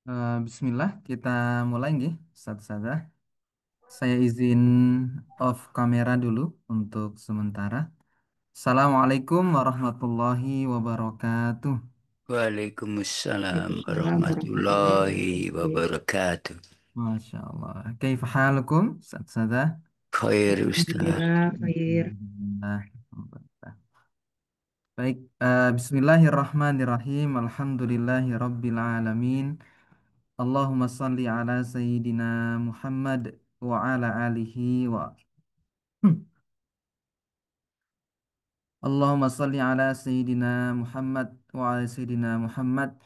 Bismillah, kita mulai nggih. Satu-satu. Saya izin off kamera dulu untuk sementara. Assalamualaikum warahmatullahi wabarakatuh. Waalaikumsalam Waalaikumsalam warahmatullahi warahmatullahi wabarakatuh. wabarakatuh. Masya Allah. Kaifa halukum? Satu-satu. Khair Ustaz. Alhamdulillah, khair. Alhamdulillah. Alhamdulillah. Baik, Bismillahirrahmanirrahim. Alhamdulillahi Rabbil Alamin. Allahumma salli ala Sayyidina Muhammad wa ala alihi wa Allahumma salli ala Sayyidina Muhammad wa ala Sayyidina Muhammad.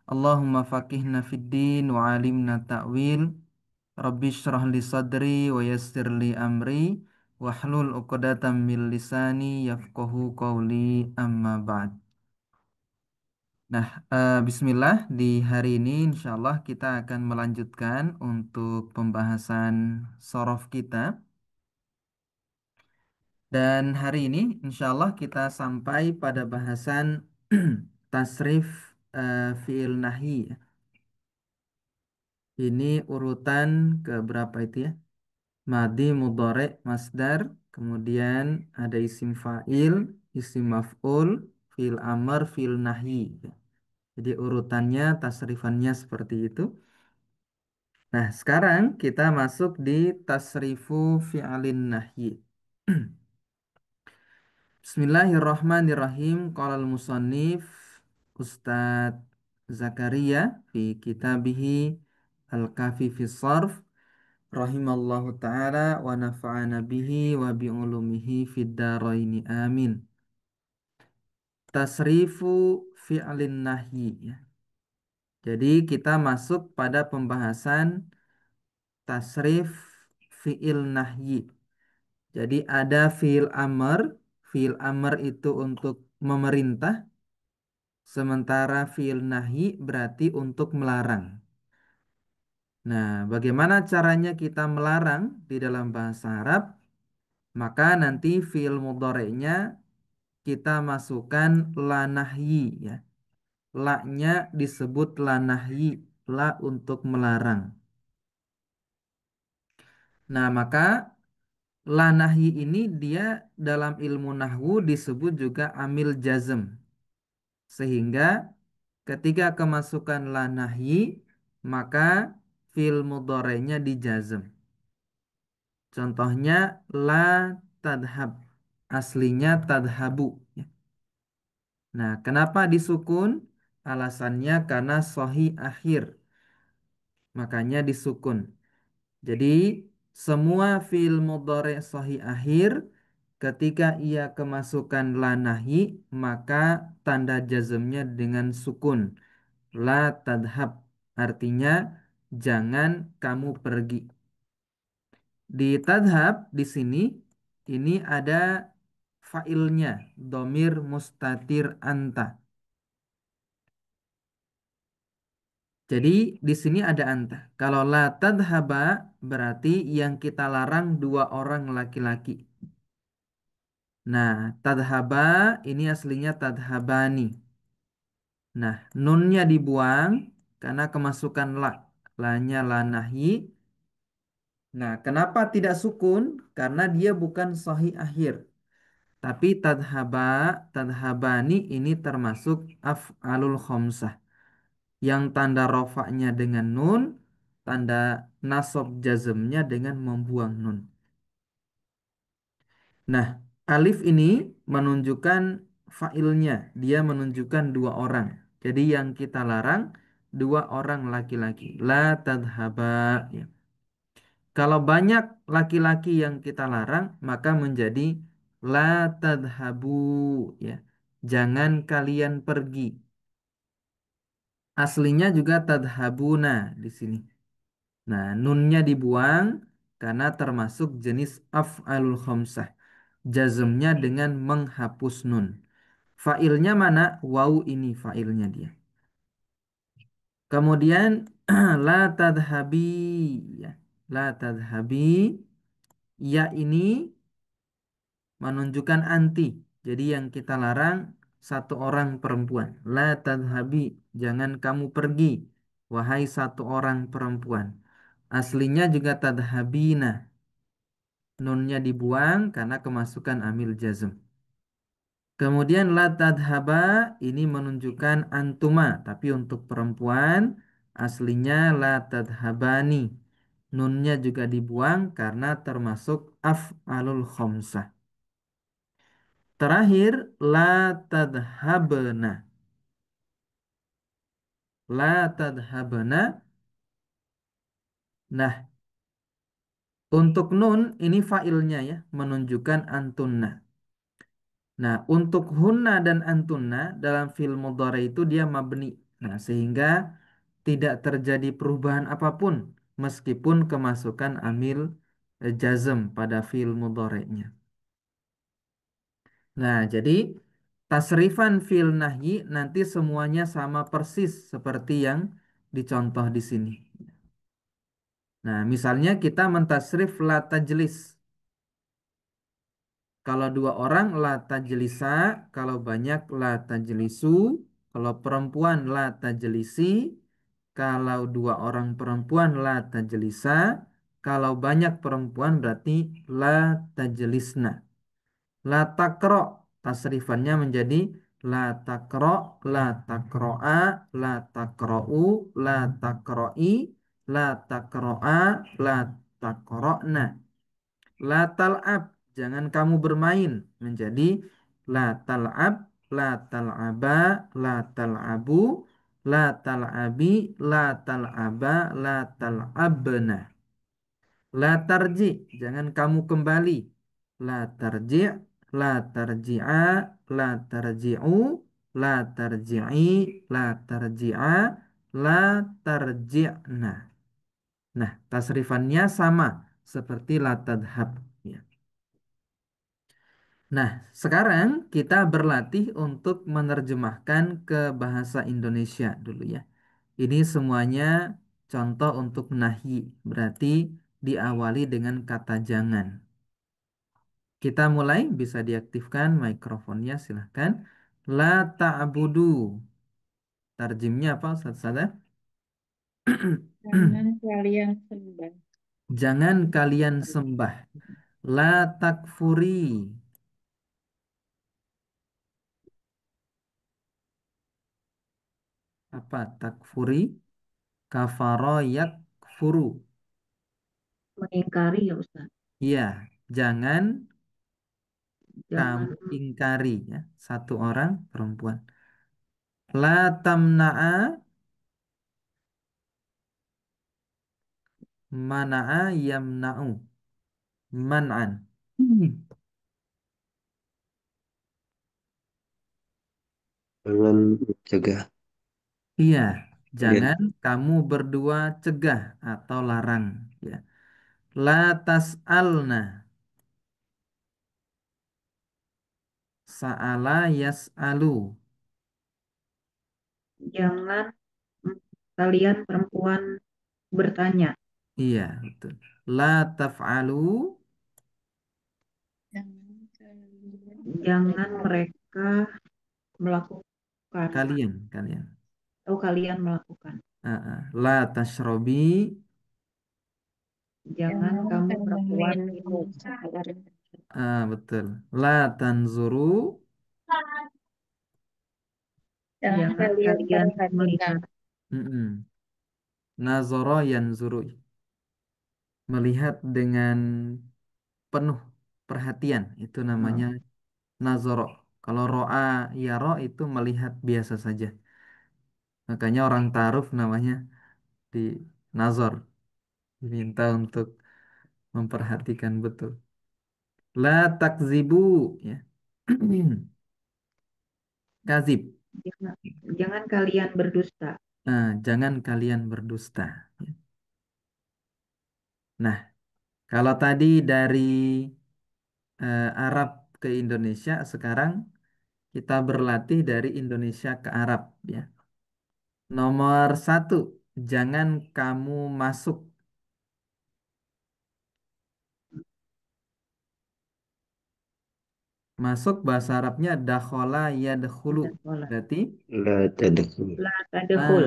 Allahumma faqihna fid din wa alimna ta'wil. Rabbi shrah li sadri wa yassir li amri wahlul 'uqdatam min lisani yafqahu qawli amma ba'd. Nah, bismillah di hari ini insyaallah kita akan melanjutkan untuk pembahasan sorof kita. Dan hari ini insya Allah kita sampai pada bahasan tasrif fi'il nahi. Ini urutan ke berapa itu ya? Madi, mudhari, masdar, kemudian ada isim fa'il, isim maf'ul, fi'il amr, fi'il nahi. Jadi urutannya, tasrifannya seperti itu. Nah, sekarang kita masuk di tasrifu fi'alin nahi. Bismillahirrahmanirrahim. Qala al-musannif Ustadz Zakaria fi kitabihi Al-Kafi fi Sarf rahimallahu taala wa nafa'ana bihi wa bi ulumihi fid dharaini amin. Tasrifu fi'lin nahyi ya. Jadi kita masuk pada pembahasan tasrif fi'il nahyi. Jadi ada fi'il amr. Fi'il amr itu untuk memerintah. Sementara fi'il nahi berarti untuk melarang. Nah, bagaimana caranya kita melarang di dalam bahasa Arab? Maka nanti fi'il mudhari'nya kita masukkan la nahyi ya. La-nya disebut la nahyi, la untuk melarang. Nah, maka la nahyi ini dia dalam ilmu nahwu disebut juga amil jazm. Sehingga ketika kemasukan la nahyi maka fi'il mudhari'nya dijazm. Contohnya la tadhab. Aslinya tadhabu ya. Nah, kenapa disukun? Alasannya karena sahih akhir. Makanya disukun. Jadi semua fi'il mudhari' sahih akhir ketika ia kemasukan la nahyi maka tanda jazmnya dengan sukun. La tadhab artinya jangan kamu pergi. Di tadhab di sini ini ada failnya domir mustatir anta. Jadi di sini ada anta. Kalau la tadhaba berarti yang kita larang dua orang laki-laki. Nah, tadhaba ini aslinya tadhabani. Nah, nunnya dibuang karena kemasukan la. La-nya la nahyi. Nah, kenapa tidak sukun? Karena dia bukan sahih akhir. Tapi tadhaba, tadhabani ini termasuk af'alul khomsah. Yang tanda rofaknya dengan nun, tanda nasab jazmnya dengan membuang nun. Nah, alif ini menunjukkan failnya. Dia menunjukkan dua orang. Jadi yang kita larang dua orang laki-laki. La tadhaba. Ya. Kalau banyak laki-laki yang kita larang, maka menjadi la tadhabu. Ya. Jangan kalian pergi. Aslinya juga tadhabuna di sini. Nah, nunnya dibuang karena termasuk jenis af'alul khamsah. Jazmnya dengan menghapus nun. Failnya mana? Waw ini failnya dia. Kemudian la tadhabi ya. La tadhabi ya ini menunjukkan anti. Jadi yang kita larang satu orang perempuan. La tadhabi, jangan kamu pergi. wahai satu orang perempuan. Aslinya juga tadhabina. Nunnya dibuang karena kemasukan amil jazm. Kemudian la tadhaba ini menunjukkan antuma, tapi untuk perempuan aslinya la tadhabani. Nunnya juga dibuang karena termasuk af'alul khomsah. Terakhir la tadhabna. La tadhabna. Nah, untuk nun ini failnya ya, menunjukkan antunna. Nah, untuk hunna dan antunna dalam fi'il mudhari itu dia mabni. Nah, sehingga tidak terjadi perubahan apapun meskipun kemasukan amil jazm pada fi'il mudhari'nya. Nah, jadi tasrifan fi'il nahyi nanti semuanya sama persis seperti yang dicontoh di sini. Nah, misalnya kita mentasrif la tajlis. Kalau dua orang la tajlisa, kalau banyak la tajlisu, kalau perempuan la tajlisi, kalau dua orang perempuan la tajlisa, kalau banyak perempuan berarti la tajlisna. La takro tasrifannya menjadi la takro, la takroa, la takrou, la takroi, la takroa, la takrona. La tal'ab, jangan kamu bermain. Menjadi la tal'ab, la tal'aba, la tal'abu, la tal'abi, la tal'aba, la tal'abna. La tarji, jangan kamu kembali. La tarji, la tarji'a, la tarji'u, la tarji'i, la tarji'a, la tarji'na. Nah, tasrifannya sama seperti la tadhab. Ya. Nah, sekarang kita berlatih untuk menerjemahkan ke bahasa Indonesia dulu ya. Ini semuanya contoh untuk nahi, berarti diawali dengan kata jangan. Kita mulai, bisa diaktifkan mikrofonnya silahkan. La ta'budu. Tarjimnya apa Ustaz Sada? Jangan kalian sembah. Jangan kalian sembah. La takfuri. Apa takfuri? Kafaro yakfuru. Mengingkari ya Ustaz. Iya, jangan Jangan kamu ingkari ya, satu orang perempuan. La tamna'a, mana'a yamna'u, man'an. Jangan mencegah Iya, kalian. jangan kamu berdua cegah atau larang ya. La tas'alna, sa'ala yas'alu. jangan kalian perempuan bertanya. Iya, betul. La taf'alu, Jangan mereka melakukan kalian. atau kalian melakukan. La tashrobi, Jangan kamu perempuan minum. betul. La tanzuru, Jangan kalian melihat. mm-mm. Nazoro yanzuru, melihat dengan penuh perhatian, itu namanya nazoro. Kalau ro'a yaro itu melihat biasa saja. Makanya orang ta'aruf namanya di nazor, diminta untuk memperhatikan betul. La takzibu ya. Kazib. Jangan, jangan kalian berdusta. Jangan kalian berdusta. Ya. Nah, kalau tadi dari Arab ke Indonesia, sekarang kita berlatih dari Indonesia ke Arab ya. Nomor satu, jangan kamu masuk. Masuk bahasa Arabnya dakhola yadkhulu. Ada sekolah. Berarti La tadkhul. La ah, tadkhul.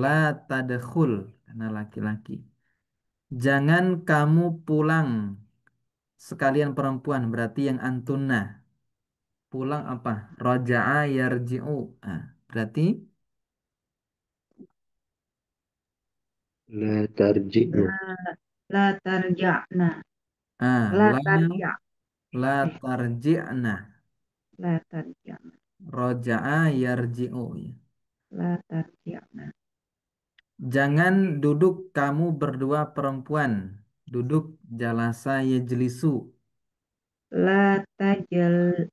la tadkhul karena laki-laki. Jangan kamu pulang sekalian perempuan berarti yang antuna. Pulang apa? Roja'a yarji'u. Ah, berarti La tarji'u. La, la tarja'na. La la tarja'. la Eh, tarji'na. la tarja'na. Roja'a yarji'u. Ya. La tarja'na. Jangan duduk kamu berdua perempuan. Duduk jalasa yajlisu. La tajal,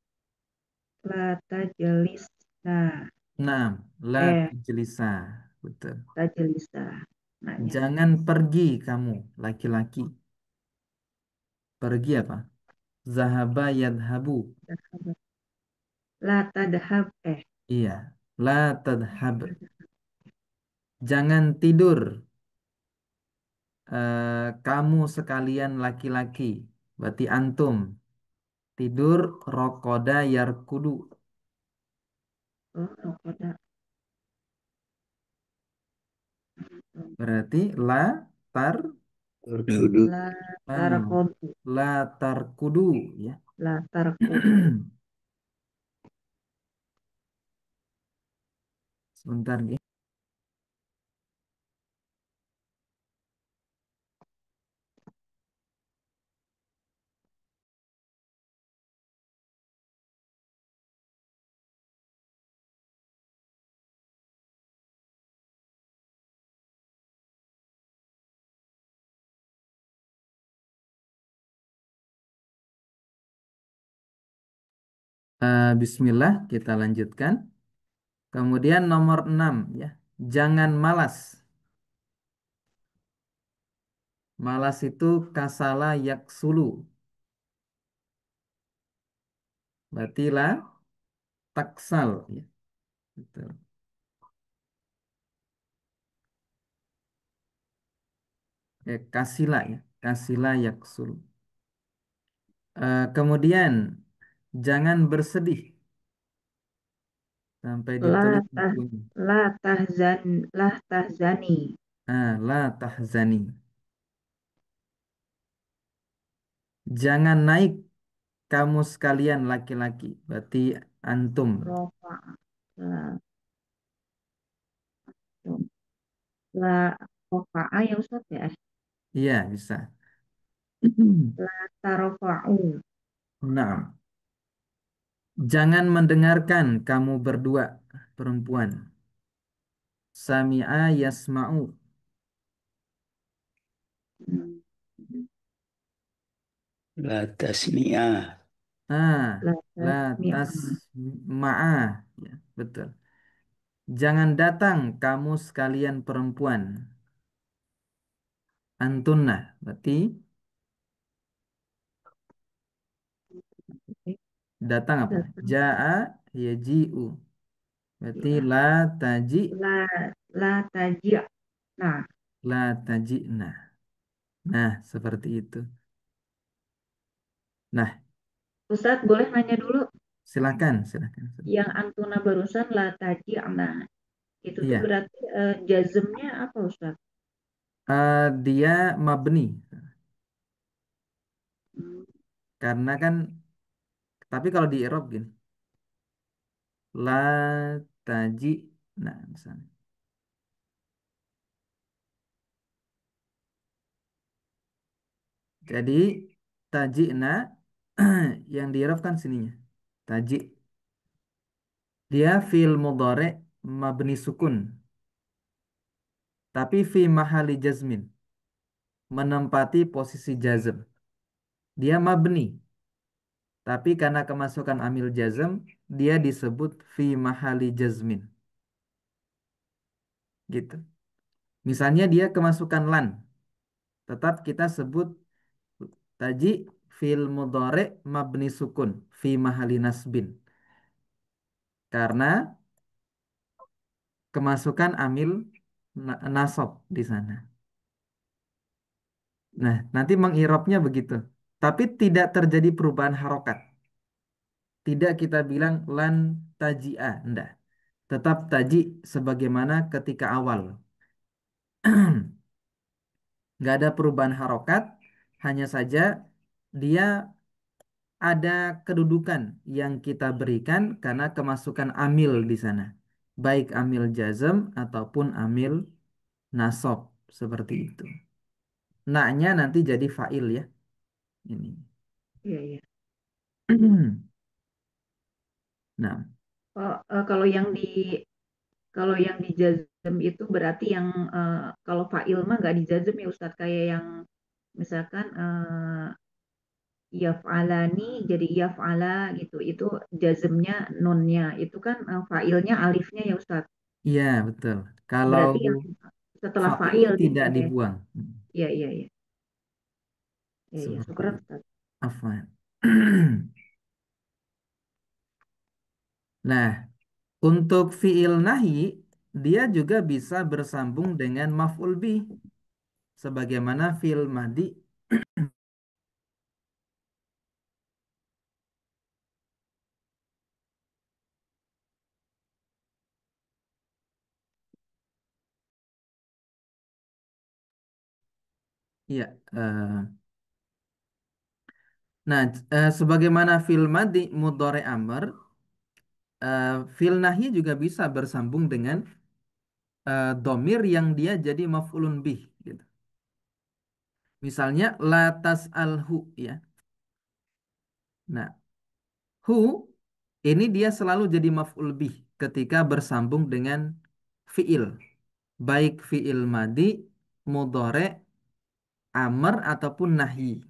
la tajlisna. Nah, la Eh, tajlisa. Betul. tajlisa. Nah, ya. Jangan pergi kamu laki-laki. Pergi apa? Zahaba yadhabu. La tadhab. Eh, Iya. La tadhab. Jangan tidur kamu sekalian laki-laki. Berarti antum. Tidur rokoda yarkudu. oh, rokoda. Berarti la tar Tarkudu. La ah, tarkodu. la tarkudu ya. La tarkodu. Sebentar ya. Bismillah, kita lanjutkan. Kemudian nomor 6 ya. Jangan malas. Malas itu kasala yaksulu. Berarti la taksal ya. Betul. Kasila ya. Kasila yaksulu. Kemudian jangan bersedih sampai La ditulis tah, bukunya. la tahzan, la tahzani. La tahzani. Jangan naik kamu sekalian laki-laki. Berarti antum. Rofa. La, la rofa. Ya Ustaz ya. Iya, bisa. La tarofa'u. Nah, jangan mendengarkan kamu berdua perempuan. Sami'a yasma'u. Hmm. La tasmi'ah. Ah, La la tasmi'a. tas ma'ah. Ya, betul. Jangan datang kamu sekalian perempuan. Antunna. Berarti datang apa? Datang. Ja'a yaji'u. Berarti Ya. la taji La, la tajia. Nah, la taji'na. Nah, seperti itu. Nah, Ustaz boleh nanya dulu. silakan, silakan. Yang antuna barusan la tajia. Nah, itu tuh Iya, berarti jazmnya apa Ustaz? dia mabni. Hmm. Karena kan, tapi kalau di Eropa gini, la taji, nah misalnya. Jadi tajina yang di Eropa kan sininya. Taji. Dia fil mudhari mabni sukun, tapi fi mahali jazmin, menempati posisi jazm. Dia mabni, tapi karena kemasukan amil jazm, dia disebut fi mahali jazmin. Gitu. Misalnya dia kemasukan lan, tetap kita sebut taji fil mudhari mabni sukun fi mahali nasbin. Karena kemasukan amil nasab di sana. Nah, nanti mengirobnya begitu. Tapi tidak terjadi perubahan harokat. Tidak kita bilang lan taji'a, enggak. Tetap taji sebagaimana ketika awal. Nggak ada perubahan harokat, hanya saja dia ada kedudukan yang kita berikan karena kemasukan amil di sana. Baik amil jazm ataupun amil nasab seperti itu. Naknya nanti jadi fa'il ya. Ini. Iya, iya. Nah, Oh, kalau yang dijazm itu berarti yang kalau fa'il mah nggak dijazm ya Ustadz, kayak yang misalkan yaf'alani jadi yaf'ala gitu, itu jazmnya nunnya itu kan fa'ilnya alifnya ya Ustadz. iya betul. Kalau Berarti yang setelah fa'il fa'il tidak gitu ya. dibuang. Iya, iya, iya. Iya, iya, Seperti syukuran itu. Ustadz. Afwan. Nah, untuk fiil nahi, dia juga bisa bersambung dengan maf'ul bih. Sebagaimana fiil madi, ya. Nah, sebagaimana fiil madi mudhari amr, fiil nahi juga bisa bersambung dengan domir yang dia jadi maf'ulun bih. Gitu. Misalnya, la tas'alhu, ya. Nah, hu ini dia selalu jadi maf'ul bih ketika bersambung dengan fiil. Baik fiil madi, mudhari, amr ataupun nahi.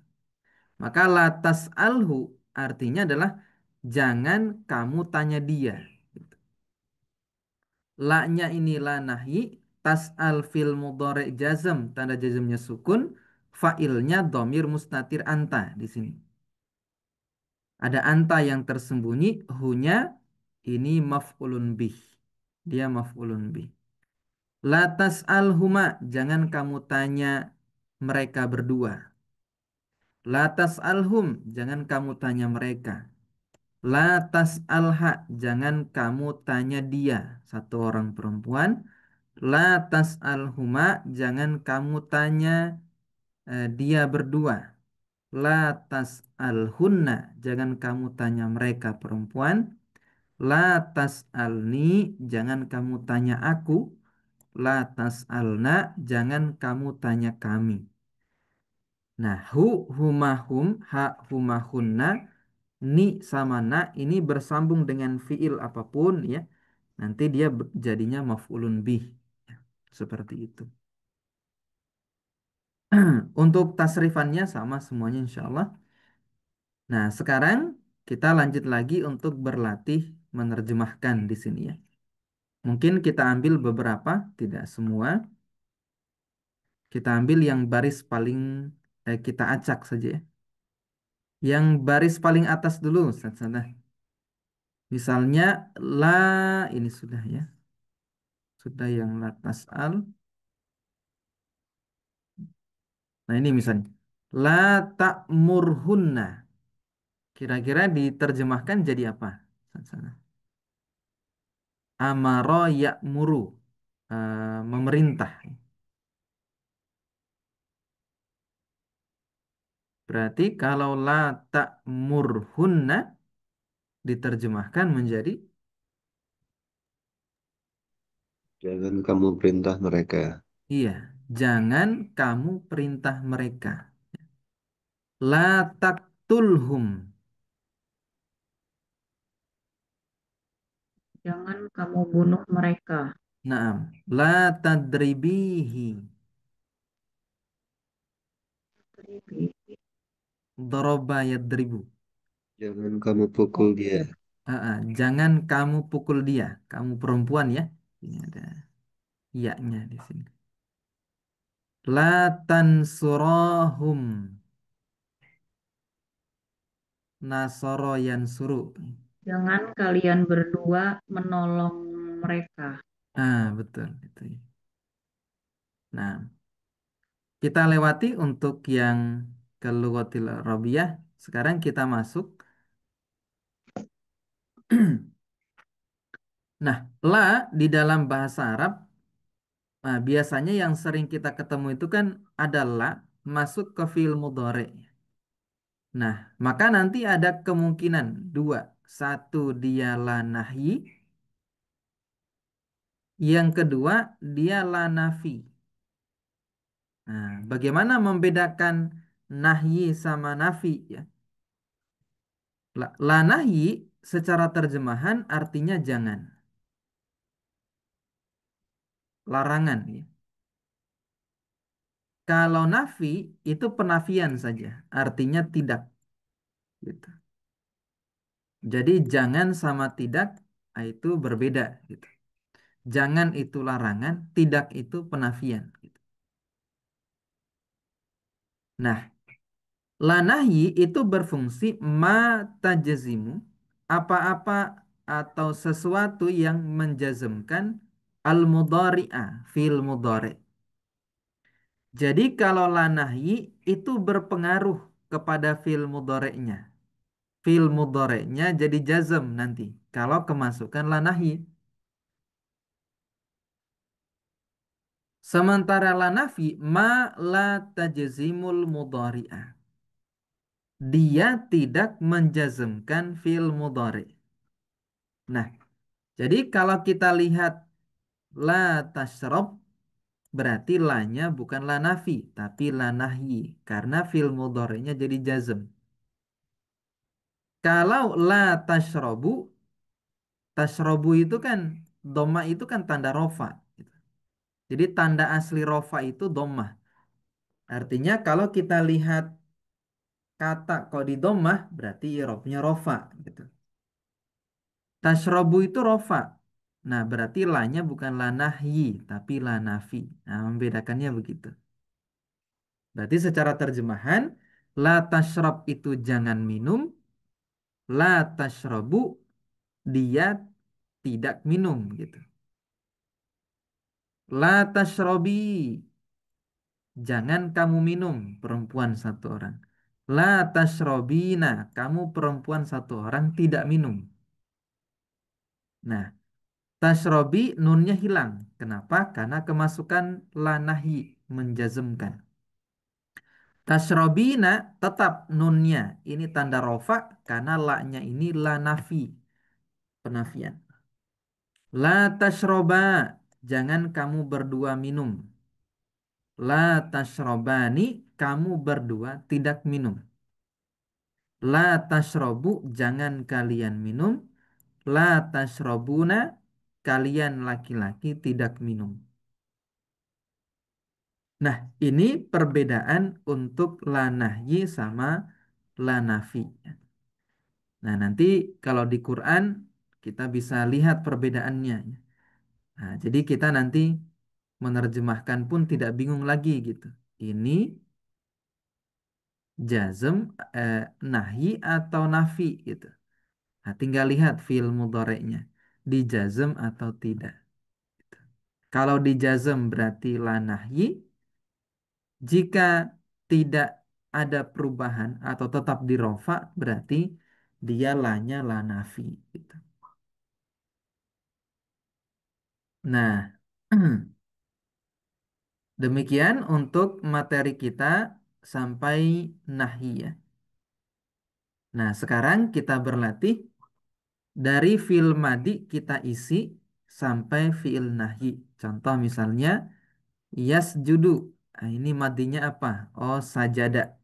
Maka latas alhu artinya adalah jangan kamu tanya dia. La-nya ini la nahi, tas'al fil mudhari jazm, tanda jazmnya sukun, fa'ilnya domir mustatir anta di sini. Ada anta yang tersembunyi, hunya ini maf'ulun bih. Dia maf'ulun bih. La tas'alhuma, jangan kamu tanya mereka berdua. La tas'alhum, jangan kamu tanya mereka. La tas'alha, jangan kamu tanya dia, satu orang perempuan. La tas'alhuma, jangan kamu tanya dia berdua. La tas'alhunna, jangan kamu tanya mereka perempuan. La tas'alni, jangan kamu tanya aku. La tas'alna, jangan kamu tanya kami. Nah, humahum, ha, humahunna, ni sama na ini bersambung dengan fiil apapun ya. Nanti dia jadinya maf'ulun bih. Ya, seperti itu. Untuk tasrifannya sama semuanya insya Allah. Nah, sekarang kita lanjut lagi untuk berlatih menerjemahkan di sini ya. Mungkin kita ambil beberapa, tidak semua. Kita ambil yang baris paling kita acak saja ya. Yang baris paling atas dulu, Ustaz Sana. Misalnya la ini sudah ya. Sudah yang la tas'al. Nah, ini misalnya la ta'murhunna. Kira-kira diterjemahkan jadi apa? Ustaz Sana? Amaro ya'muru. Memerintah. Berarti kalau la ta'murhunna diterjemahkan menjadi Jangan kamu perintah mereka. iya, jangan kamu perintah mereka. La taqtulhum. Jangan kamu bunuh mereka. Naam, la tadribihi. Doroba yadribu. Jangan kamu pukul Oh, dia. iya. Jangan kamu pukul dia. Kamu perempuan ya. Ini ada iya-nya di sini. La tansurahum. Nasoro yansuru. Jangan kalian berdua menolong mereka. Betul itu ya. Nah, kita lewati untuk yang ke Lughatil Arabiyah. Sekarang kita masuk Nah, la di dalam bahasa Arab, biasanya yang sering kita ketemu itu kan adalah masuk ke fi'il mudhari. Nah, maka nanti ada kemungkinan dua. Satu, dia la nahyi. Yang kedua, dia la nafi. Nah, bagaimana membedakan nahyi sama nafi ya? La nahyi secara terjemahan artinya jangan, larangan ya. Kalau nafi itu penafian saja, artinya tidak gitu. Jadi jangan sama tidak itu berbeda gitu. Jangan itu larangan, tidak itu penafian gitu. Nah, la nahyi itu berfungsi ma tajzimu apa-apa atau sesuatu yang menjazmkan al-mudhari'ah fil mudhari'. Jadi kalau la nahyi itu berpengaruh kepada fil mudhari'nya. Fil mudhari'nya jadi jazm nanti kalau kemasukan la nahyi. Sementara la nafi ma la tajzimul mudhari'ah. Dia tidak menjazmkan fil mudhari'. Nah, jadi kalau kita lihat la tasrob berarti lanya bukan la nafi tapi la nahyi karena fil mudhari'nya jadi jazm. Kalau la tasrobu, tasrobu itu kan doma itu kan tanda rofa gitu. Jadi tanda asli rofa itu domah. Artinya kalau kita lihat kata kok di domah berarti irobnya rofa gitu. Tasrobu itu rofa. Nah, berarti lanya bukan la nahyi, tapi la nafi. Nah, membedakannya begitu. Berarti secara terjemahan, la tasrob itu jangan minum, la tasrobu dia tidak minum gitu. La tasrobi, jangan kamu minum, perempuan satu orang. La tasrobina, kamu perempuan satu orang tidak minum. Nah, tasrobi nunnya hilang. Kenapa? Karena kemasukan la nahi menjazmkan. Tasrobina tetap nunnya. Ini tanda rofa karena la-nya ini la nafi. Penafian. La tasroba. Jangan kamu berdua minum. La tasrobani. Kamu berdua tidak minum. La tasrobu. Jangan kalian minum. La tasrobuna. Kalian laki-laki tidak minum. Nah, ini perbedaan untuk la nahyi sama la nafi. Nah, nanti kalau di Quran kita bisa lihat perbedaannya. Nah, jadi kita nanti menerjemahkan pun tidak bingung lagi gitu. Ini jazm, nahyi atau nafi gitu. Nah, tinggal lihat fi'il mudhari'nya. Dijazm atau tidak. Kalau dijazm berarti la nahyi. Jika tidak ada perubahan atau tetap di rofa berarti dia lanya la nafi gitu. Nah, demikian untuk materi kita sampai nahi ya. Nah, sekarang kita berlatih dari fi'il madi kita isi sampai fi'il nahi. Contoh misalnya yasjudu. Nah, ini madinya apa? Oh, sajada.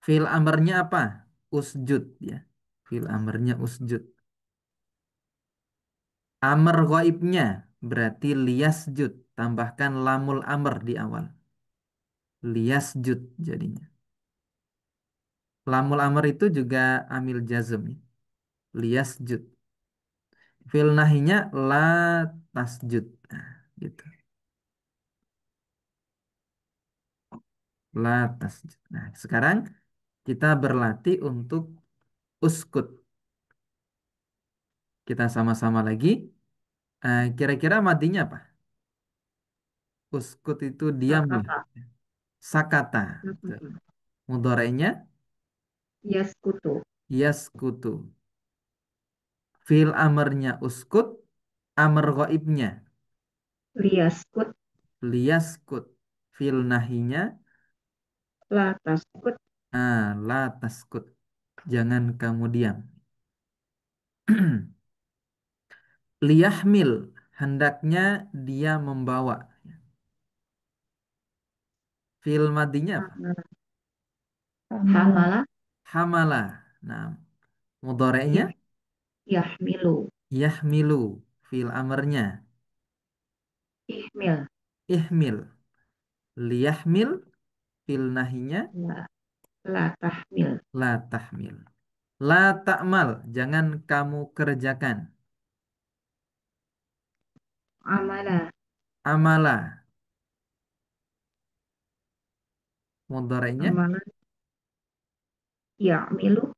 Fi'il amarnya apa? Usjud ya. Fi'il amarnya usjud. Amr ghaibnya berarti liyasjud. Tambahkan lamul amr di awal. Liyasjud jadinya. Lamul amr itu juga amil jazm ya. Liyasjud. Fil nahinya la tasjud. Nah, gitu. La tasjud. Nah, sekarang kita berlatih untuk uskut. Kita sama-sama lagi. Kira-kira madinya apa? Uskut itu diam ya. Kata. Sakata. Tuh. Mhm. Mudorenya Yaskutu. Yaskutu. Fil amarnya uskut, amar ghaibnya Liyaskut. liyaskut. Fil nahinya La taskut. la taskut. Jangan kamu diam. Liyahmil, hendaknya dia membawa. Fil madinya apa? Hamala. Hamala. Hamala. Nah, mudhari'nya Yah, yahmilu. yahmilu. Fil amarnya Ihmil. ihmil. Liyahmil. Fil nahinya La, la tahmil. la tahmil. La ta'mal, jangan kamu kerjakan. Amala. Amala, mudhari'nya Amala. Ya'milu.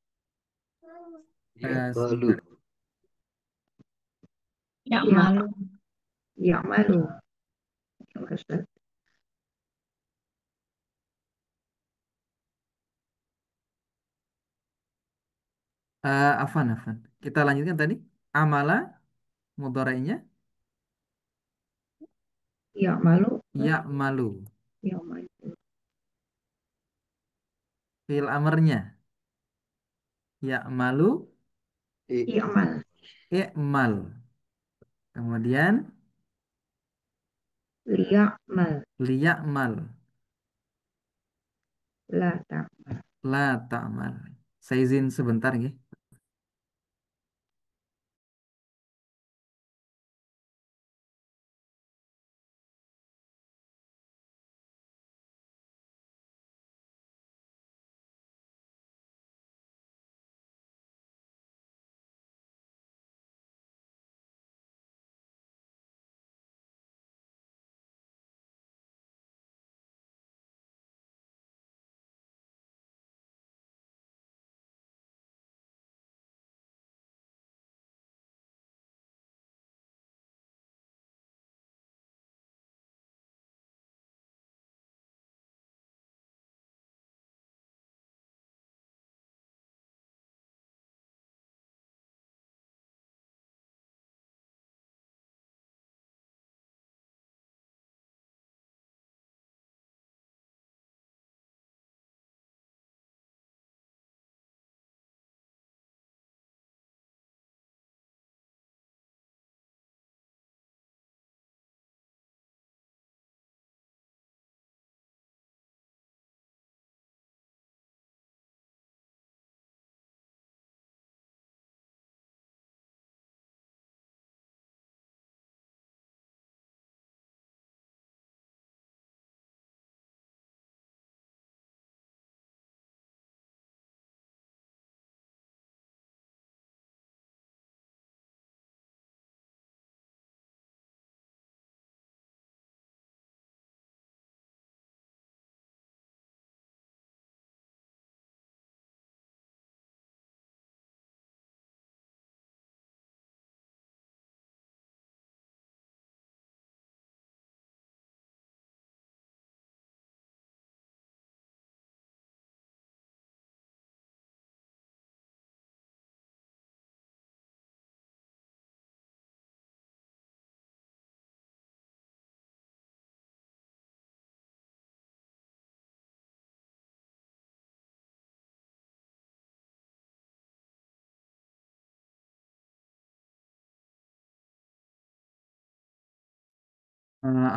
Ya, malu. sebentar. Ya, Ya'malu. ya'malu. Ustaz. Afan. Kita lanjutkan tadi. Amala, mudhari'nya Ya'malu. ya'malu. Ya'malu. Fil amarnya ya'malu Ikmal. I'mal. i'mal. Kemudian Liya'mal. liya'mal La ta'mal. la ta'mal. Saya izin sebentar ya.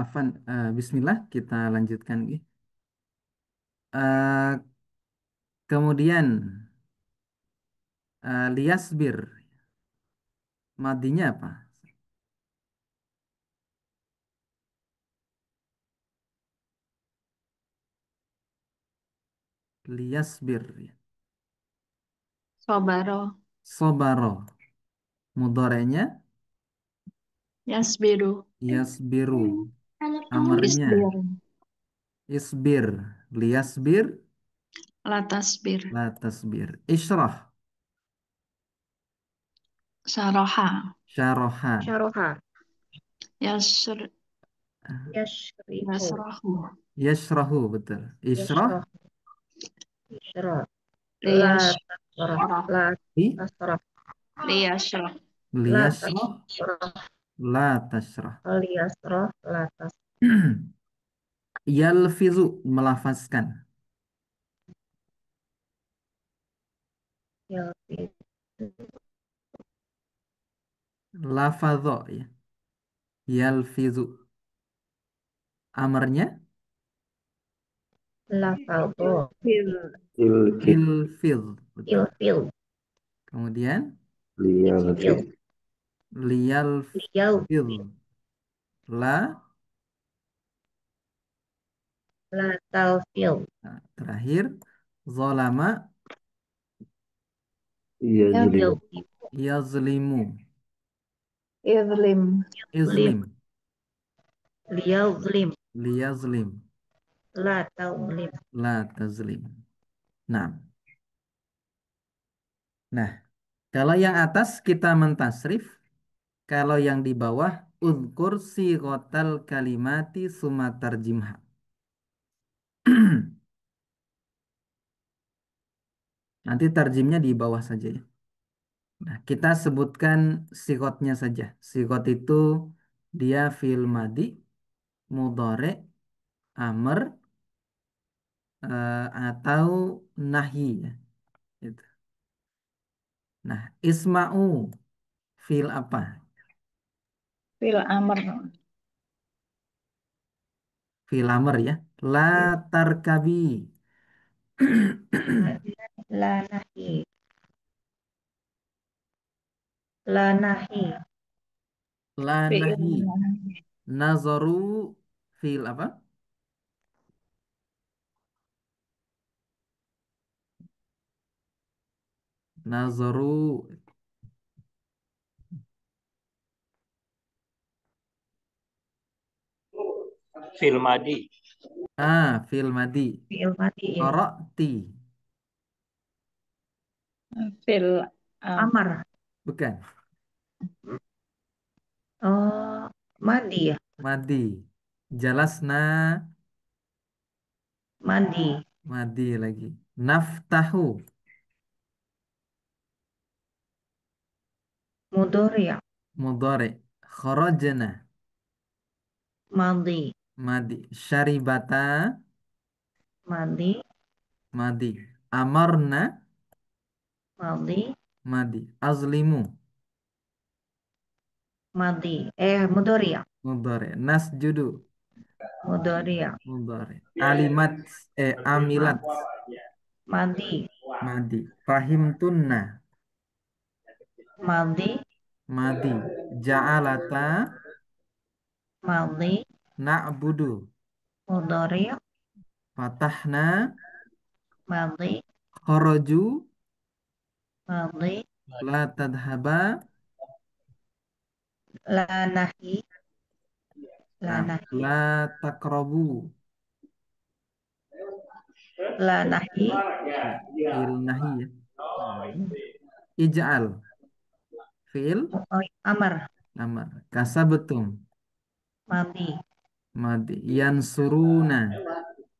Afan, Bismillah kita lanjutkan ya. Eh, kemudian liasbir, madinya apa? Liasbir, ya. Sobaro. Sobaro, mudhari'nya Yasbiru. yasbiru. Amarnya Isbir. isbir, liasbir, Latasbir. la tasbir. Isyrah, Saroha. syaroha. Syaroha. Yasr. Yashrihu. Yasrohu. Yashrahu, betul. Isyrah, Yashroh. Yashroh. La Liyash- tasroh. La Li tasroh. Liyashrah. La liyasroh tasroh. la tasroh. Liyasroh. La tas. Yalfizu melafazkan. Yalfiz. Lafadho ya. Yalfizu. Amarnya Lafadho. Fil. Ilfit. ilfiz. Betul. Ilfil. Kemudian Liyalfit. Ilfil. Liyal. liyalfiz. La. La talfil. Nah, terakhir zolama Yazlim. Yazlim. yazlimu. Yazlim. Yazlim. Izlim. Liyazlim. Liyazlim. La tazlim. La tazlim. Nah. Nah, kalau yang atas kita mentasrif, kalau yang di bawah uzkur sighotal kalimati summa tarjimha. Nanti tarjimnya di bawah saja ya. Nah, kita sebutkan sigotnya saja. Sigot itu dia fi'il madi, mudhari, amr, atau nahi ya. Gitu. Nah, isma'u fi'il apa? Fil amr. Fi'il amr ya. La Ya. tarkabi. La nahi. La nahi. La Fi'il nahi. nahi. Nazaru fi'il apa? Nazaru. Filmadi. Fi'il madi. Fi'il mati ya. Qara'ti. Fil am. Amar. Bukan. Oh, mandi ya. Madi. Jalasna. Mandi. Madi lagi. Naftahu. Mudhari ya. Mudhari. Kharajna. Madi. Madi. Syaribata. Madi. Madi. Amarna. Madi. Madi. Azlimu. Madi. Mudhari ya. Mudhari. Nasjudu. Mudhari ya. Mudhari. Alimat. Amilat. Madi. Madi. Fahimtunna. Madi. Madi. Ja'alata. Madi. Na'budu. Mudhari ya. Fatahna. Madi. Kharaju. Madi. La tadhaba. La nahi. La Nah, nahi. la takrabu. La nahi. Ya, fi'il nahi ya. Ij'al. Fi'il Oh, amar. amar. Kasabetum. Madi. Madi. Yansuruna.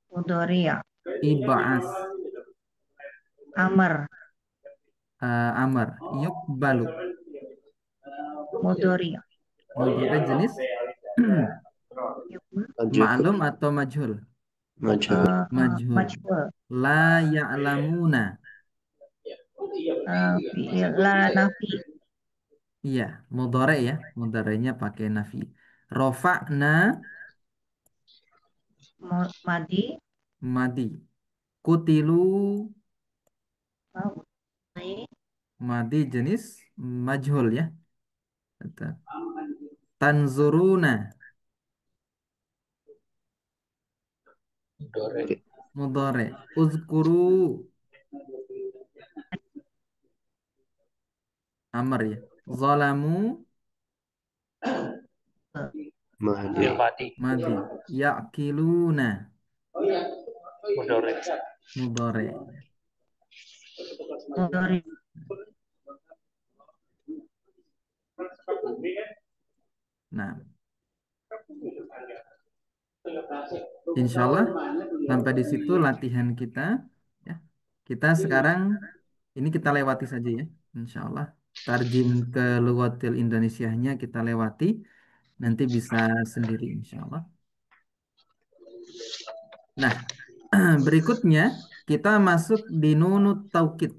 Mudhari ya. Ib'as. Amar. Amar. Yukbalu. Mudhari ya. Mudhari jenis Majhul. ma'lum atau majhul? Majhul. Majhul. Majhul. La ya'lamuna. La nafi. Iya, mudhari ya. Mudharinya pakai nafi. Rofa'na. Madi. Madi. Kutilu. Madi. Madi jenis majhul ya. Betul. Tanzuruna. Mudhari. Uzkuru. Amr ya. Zalamu. Mahdi. Filmadi. Madi. Ya'kiluna. Mudore. Mudhari. Mudhari. Nah, insya Allah sampai di situ latihan kita. Ya. Kita sekarang ini kita lewati saja ya, insya Allah. Tarjim ke Lughatil Indonesianya kita lewati, nanti bisa sendiri insya Allah. Nah, berikutnya kita masuk di nunut taukid.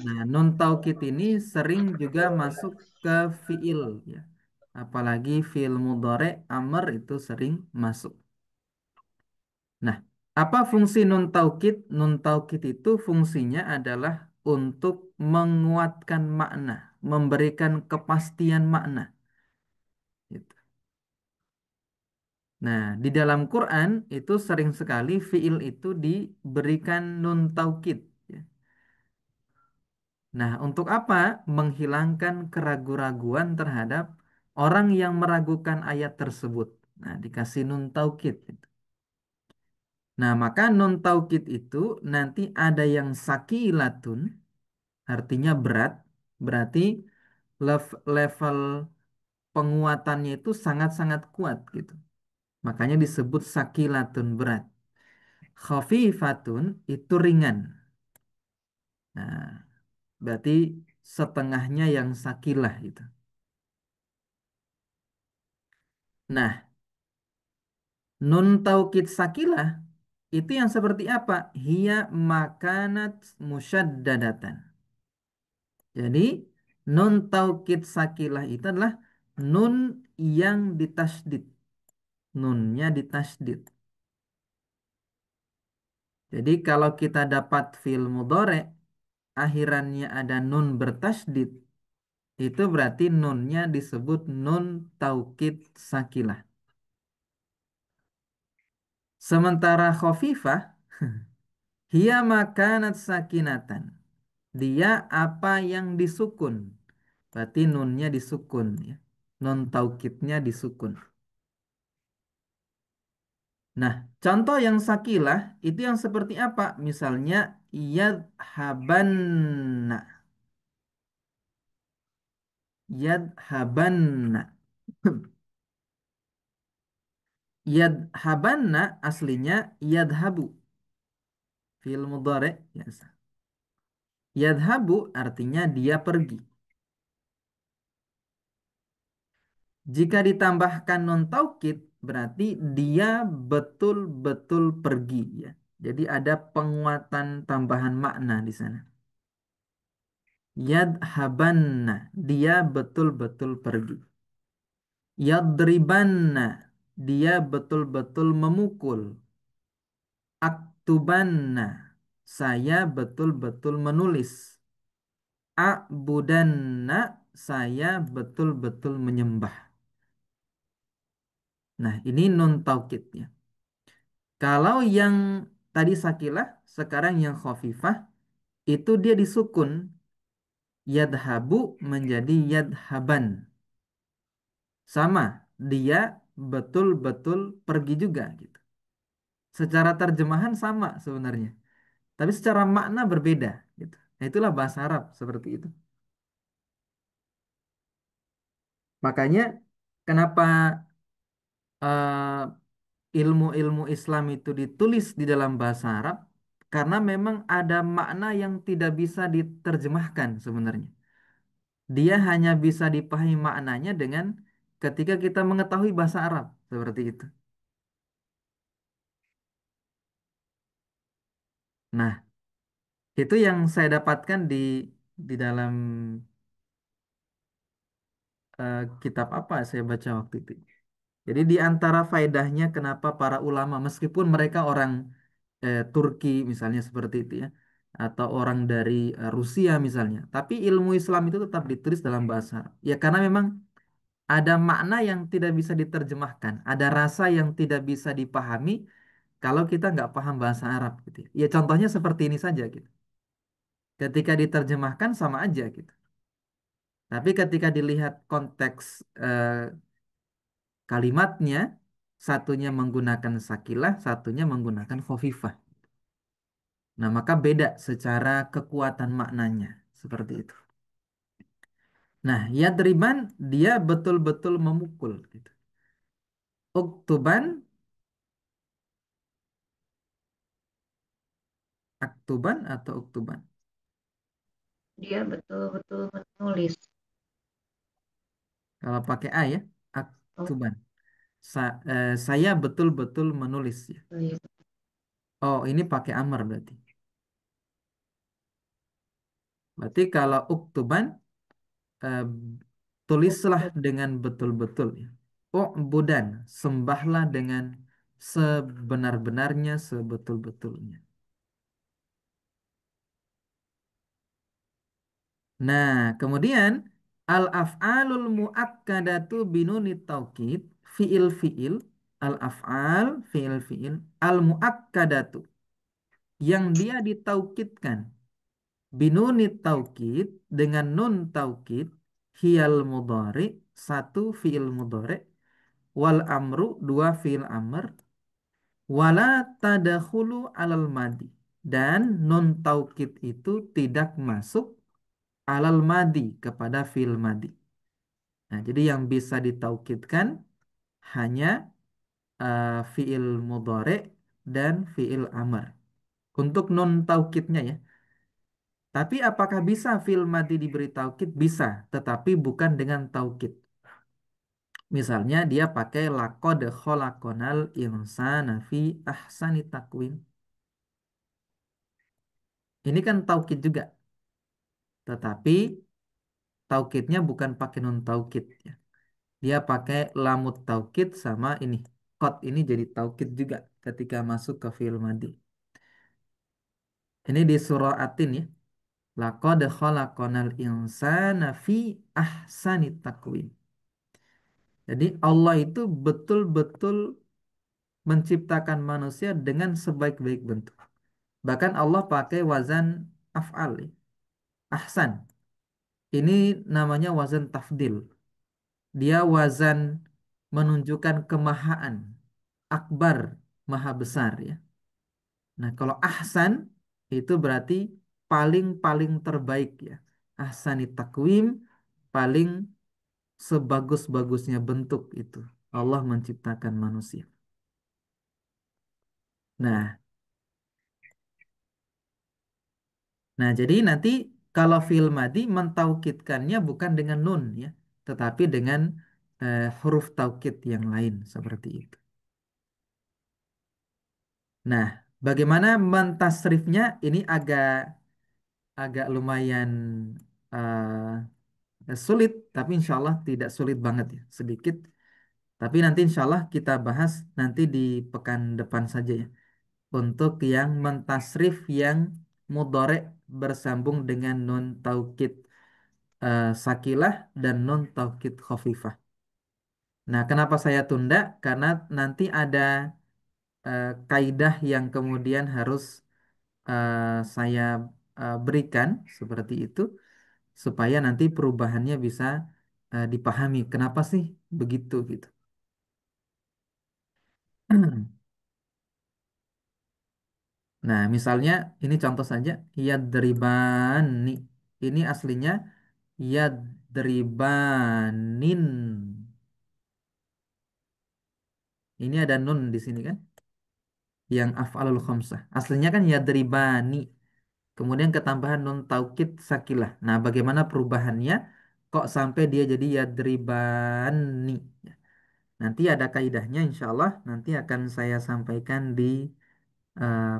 Nah, nun taukid ini sering juga masuk ke fiil ya. Apalagi fiil mudhari amr itu sering masuk. Nah, apa fungsi nun taukid? Nun taukid itu fungsinya adalah untuk menguatkan makna, memberikan kepastian makna. Gitu. Nah, di dalam Quran itu sering sekali fiil itu diberikan nun taukid. Ya. Nah, untuk apa? Menghilangkan keraguan-raguan terhadap orang yang meragukan ayat tersebut. Nah, dikasih nun taukid. Gitu. Nah, maka nun taukid itu nanti ada yang sakilatun, artinya berat, berarti level penguatannya itu sangat-sangat kuat gitu. Makanya disebut sakilatun berat. Khafifatun itu ringan. Nah, berarti setengahnya yang sakilah itu. Nah, nun taukid sakilah itu yang seperti apa? Hiya makanat musyaddadatan. Jadi nun taukid sakilah itu adalah nun yang ditasdid. Nunnya ditasdid. Jadi kalau kita dapat fi'il mudhari akhirannya ada nun bertasdid, itu berarti nunnya disebut nun taukid sakilah. Sementara khafifah, hiya makanat sakinatan. Dia apa yang disukun. Berarti nunnya disukun ya. Nun taukidnya disukun. Nah, contoh yang sakilah itu yang seperti apa? Misalnya yadhabanna. Yadhabanna. Yadhabanna aslinya yadhabu. Fi'il mudhari ya. Yadhabu artinya dia pergi. Jika ditambahkan non taukid berarti dia betul-betul pergi ya. Jadi ada penguatan tambahan makna di sana. Yadhabanna, dia betul-betul pergi. Yadribanna, dia betul-betul memukul. Aktubanna, saya betul-betul menulis. A'budanna, saya betul-betul menyembah. Nah, ini nun taukid ya. Kalau yang tadi sakilah, sekarang yang khafifah, itu dia disukun. Yadhabu menjadi yadhaban. Sama, dia betul-betul pergi juga gitu. Secara terjemahan sama sebenarnya. Tapi secara makna berbeda gitu. Nah, itulah bahasa Arab seperti itu. Makanya kenapa ilmu-ilmu Islam itu ditulis di dalam bahasa Arab? Karena memang ada makna yang tidak bisa diterjemahkan sebenarnya. Dia hanya bisa dipahami maknanya dengan ketika kita mengetahui bahasa Arab seperti itu. Nah, itu yang saya dapatkan di dalam kitab apa saya baca waktu itu. Jadi di antara faedahnya kenapa para ulama meskipun mereka orang Turki misalnya seperti itu ya atau orang dari Rusia misalnya, tapi ilmu Islam itu tetap ditulis dalam bahasa Arab. Ya karena memang ada makna yang tidak bisa diterjemahkan, ada rasa yang tidak bisa dipahami kalau kita nggak paham bahasa Arab gitu ya. Ya contohnya seperti ini saja gitu. Ketika diterjemahkan sama aja gitu. Tapi ketika dilihat konteks kalimatnya, satunya menggunakan sakilah, satunya menggunakan khofifah. Nah, maka beda secara kekuatan maknanya. Seperti itu. Nah, yadriban dia betul-betul memukul. Gitu. Uktuban Aktuban atau uktuban? Dia betul-betul menulis. Kalau pakai A ya, Oh, aktuban. Saya betul-betul menulis ya. iya. Oh, ini pakai amar berarti. Berarti kalau uktuban, eh, tulislah dengan betul-betul ya. U'budan, sembahlah dengan sebenar-benarnya, sebetul-betulnya. Nah, kemudian al-af'alul muakkadatu binunit taukid, fiil-fiil, al-af'al, fiil-fiil, al-muakkadatu, yang dia ditaukidkan binunit taukid dengan nun taukid, hiyal mudhari, satu fiil mudhari, wal amru, dua fiil amr, wala tadakhulu alal madi, dan nun taukid itu tidak masuk alal madi, kepada fiil madi. Nah, jadi yang bisa ditaukidkan hanya fiil mudhari dan fiil amr. Untuk nun taukidnya ya. Tapi apakah bisa fiil madi diberi taukid? Bisa, tetapi bukan dengan taukid. Misalnya dia pakai laqad khalaqonal insana fi ahsani takwim. Ini kan taukid juga, tetapi taukidnya bukan pakai nun taukid ya. Dia pakai lamut taukid sama ini. Qad ini jadi taukid juga ketika masuk ke fiil madi. Ini di surah Atin ya. Laqad khalaqonal insana fi ahsani takwim. Jadi Allah itu betul-betul menciptakan manusia dengan sebaik-baik bentuk. Bahkan Allah pakai wazan af'al, ya. Ahsan. Ini namanya wazan tafdil. Dia wazan menunjukkan kemahaan. Akbar, maha besar ya. Nah, kalau ahsan itu berarti paling-paling terbaik ya. Ahsani takwim, paling sebagus-bagusnya bentuk itu. Allah menciptakan manusia. Nah, jadi nanti kalau fi'il madi mentaukidkannya bukan dengan nun ya, tetapi dengan huruf taukid yang lain seperti itu. Nah, bagaimana mentasrifnya? Ini agak agak lumayan sulit, tapi insya Allah tidak sulit banget ya, sedikit. Tapi nanti insya Allah kita bahas nanti di pekan depan saja ya. Untuk yang mentasrif yang mudhari bersambung dengan nun taukid sakilah dan nun taukid khafifah. Nah, kenapa saya tunda? Karena nanti ada kaidah yang kemudian harus eh, saya berikan seperti itu supaya nanti perubahannya bisa dipahami. Kenapa sih begitu gitu? Nah, misalnya ini contoh saja yadribani. Ini aslinya yadribanin. Ini ada nun di sini kan? Yang af'alul khamsah. Aslinya kan yadribani. Kemudian ketambahan nun taukid sakilah. Nah, bagaimana perubahannya? Kok sampai dia jadi yadribani? Ya. Nanti ada kaidahnya insya Allah. Nanti akan saya sampaikan di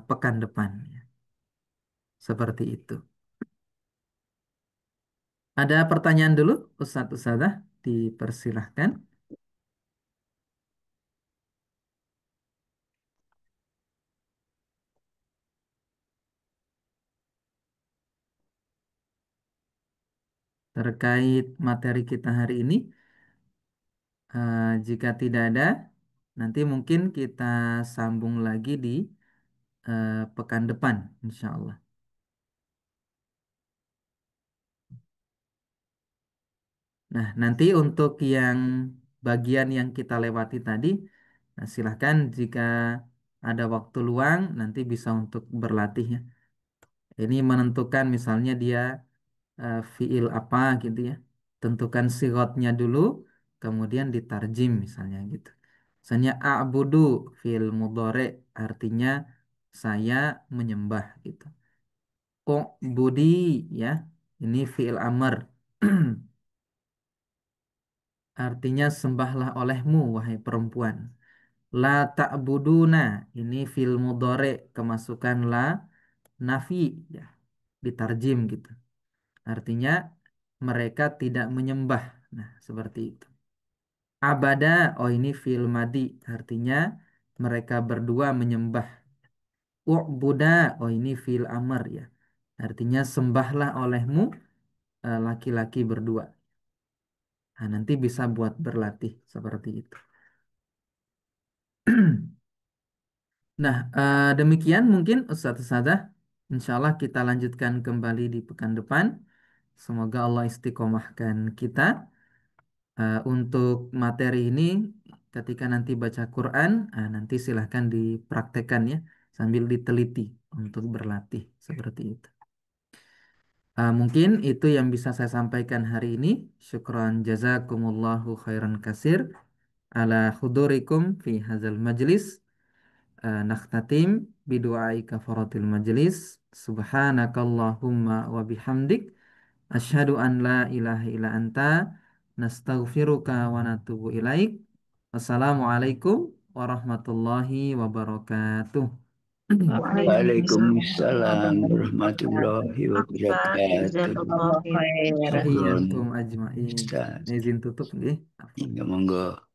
pekan depan. Ya. Seperti itu. Ada pertanyaan dulu, Ustadz Ustadzah? Dipersilahkan. Terkait materi kita hari ini. Jika tidak ada, nanti mungkin kita sambung lagi di pekan depan, insya Allah. Nah, nanti untuk yang bagian yang kita lewati tadi, nah silahkan jika ada waktu luang, nanti bisa untuk berlatih ya. Ini menentukan misalnya dia fiil apa gitu ya. Tentukan sirotnya dulu, kemudian ditarjim misalnya gitu. Misalnya a'budu fiil mudhari artinya saya menyembah gitu. Budi ya, ini fi'il amr. Artinya sembahlah olehmu wahai perempuan. La ta'buduna ini fi'il mudhari kemasukan la nafi ya, ditarjim gitu. Artinya mereka tidak menyembah. Nah, seperti itu. Abada, oh ini fi'il madi, artinya mereka berdua menyembah. U'buda, oh ini fi'il amr ya. Artinya sembahlah olehmu laki-laki berdua. Nah, nanti bisa buat berlatih seperti itu. Nah, demikian mungkin Ustaz-Ustazah. Insya Allah kita lanjutkan kembali di pekan depan. Semoga Allah istiqomahkan kita. Untuk materi ini, ketika nanti baca Quran, nanti silahkan dipraktekkan ya, sambil diteliti untuk berlatih seperti itu. Mungkin itu yang bisa saya sampaikan hari ini. Syukran jazakumullahu khairan kasir ala hudurikum fi hazal majlis. Nakhtatim bidu'ai kafaratil majlis. Subhanakallahumma wa bihamdik. Asyhadu an la ilaha illa anta. Nastaghfiruka wa natubu ilaik. Wassalamualaikum warahmatullahi wabarakatuh. Waalaikumsalam Waalaikumsalam. warahmatullahi Ustaz, wabarakatuh. jazakallah Allah khair. khair. Syukron, Iyakum ajmain. Ustaz. Izin tutup nggih. Hingga monggo.